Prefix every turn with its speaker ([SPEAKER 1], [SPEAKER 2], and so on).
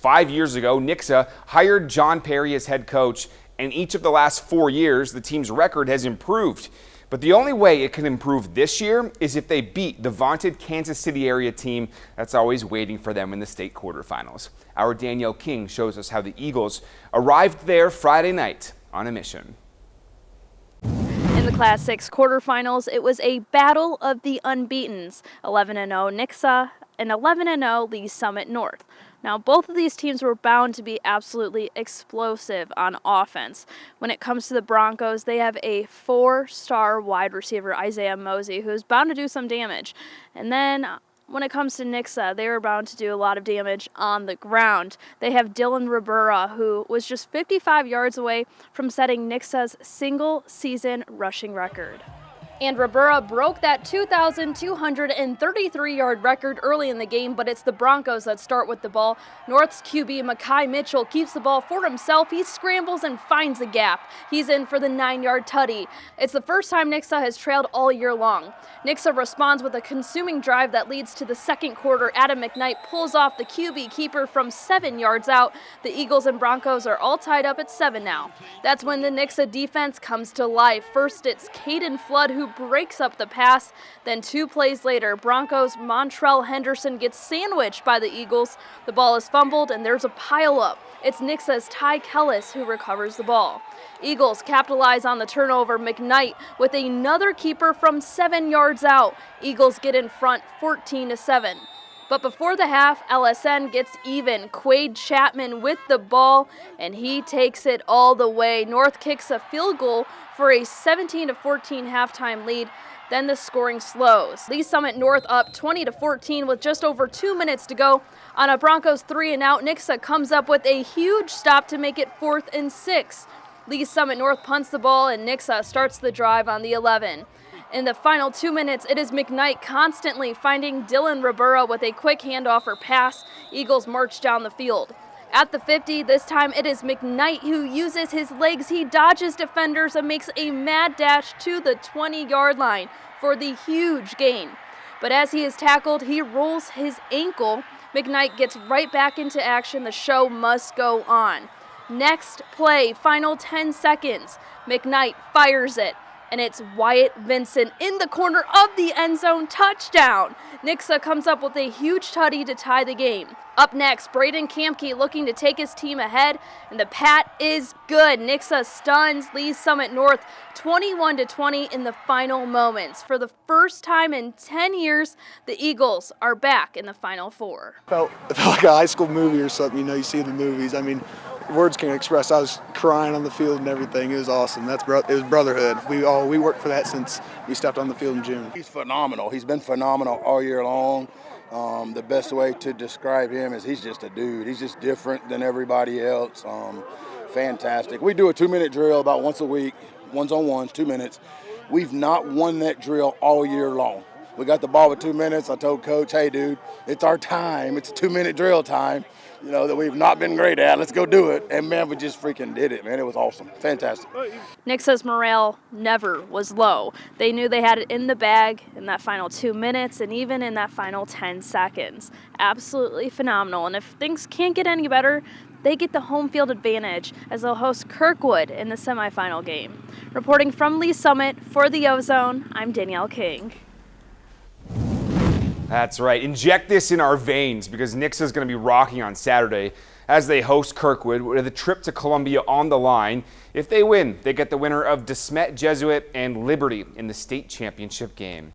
[SPEAKER 1] 5 years ago, Nixa hired John Perry as head coach, and each of the last 4 years, the team's record has improved. But the only way it can improve this year is if they beat the vaunted Kansas City area team that's always waiting for them in the state quarterfinals. Our Danielle King shows us how the Eagles arrived there Friday night on a mission.
[SPEAKER 2] In the Class 6 quarterfinals, it was a battle of the unbeatens, 11-0 Nixa and 11-0 Lee Summit North. Now, both of these teams were bound to be absolutely explosive on offense. When it comes to the Broncos, they have a 4-star wide receiver, Isaiah Mosey, who's bound to do some damage. And then when it comes to Nixa, they were bound to do a lot of damage on the ground. They have Dylan Ribera, who was just 55 yards away from setting Nixa's single-season rushing record. And Ribera broke that 2,233-yard record early in the game, but it's the Broncos that start with the ball. North's QB, Mekhi Mitchell, keeps the ball for himself. He scrambles and finds a gap. He's in for the 9-yard tutty. It's the first time Nixa has trailed all year long. Nixa responds with a consuming drive that leads to the second quarter. Adam McKnight pulls off the QB keeper from 7 yards out. The Eagles and Broncos are all tied up at 7 now. That's when the Nixa defense comes to life. First, it's Caden Flood who breaks up the pass. Then 2 plays later, Broncos' Montrell Henderson gets sandwiched by the Eagles. The ball is fumbled and there's a pileup. It's Nixa's Ty Kellis who recovers the ball. Eagles capitalize on the turnover. McKnight with another keeper from 7 yards out. Eagles get in front 14-7. But before the half, LSN gets even. Quade Chapman with the ball, and he takes it all the way. North kicks a field goal for a 17-14 halftime lead. Then the scoring slows. Lee Summit North up 20-14 with just over 2 minutes to go. On a Broncos 3-and-out, Nixa comes up with a huge stop to make it 4th and 6. Lee Summit North punts the ball, and Nixa starts the drive on the 11. In the final 2 minutes, it is McKnight constantly finding Dylan Ribera with a quick handoff or pass. Eagles march down the field. At the 50, this time it is McKnight who uses his legs. He dodges defenders and makes a mad dash to the 20-yard line for the huge gain. But as he is tackled, he rolls his ankle. McKnight gets right back into action. The show must go on. Next play, final 10 seconds. McKnight fires it. And it's Wyatt Vincent in the corner of the end zone, touchdown. Nixa comes up with a huge tutty to tie the game. Up next, Braden Kamke looking to take his team ahead, and the pat is good. Nixa stuns Lee Summit North 21-20 in the final moments. For the first time in 10 years, the Eagles are back in the Final Four.
[SPEAKER 3] It felt like a high school movie or something, you see in the movies. I mean, words can't express. I was crying on the field and everything. It was awesome. It was brotherhood. We worked for that since we stepped on the field in June.
[SPEAKER 4] He's phenomenal. He's been phenomenal all year long. The best way to describe him is he's just a dude. He's just different than everybody else. Fantastic. We do a 2-minute drill about once a week, ones-on-ones, 2 minutes. We've not won that drill all year long. We got the ball with 2 minutes. I told Coach, hey, dude, it's our time. It's a 2-minute drill time, that we've not been great at. Let's go do it. And, man, we just freaking did it, man. It was awesome. Fantastic.
[SPEAKER 2] Nixa's morale never was low. They knew they had it in the bag in that final 2 minutes and even in that final 10 seconds. Absolutely phenomenal. And if things can't get any better, they get the home field advantage as they'll host Kirkwood in the semifinal game. Reporting from Lee Summit for the Ozone, I'm Danielle King.
[SPEAKER 1] That's right. Inject this in our veins because Nixa is going to be rocking on Saturday as they host Kirkwood with a trip to Columbia on the line. If they win, they get the winner of DeSmet Jesuit and Liberty in the state championship game.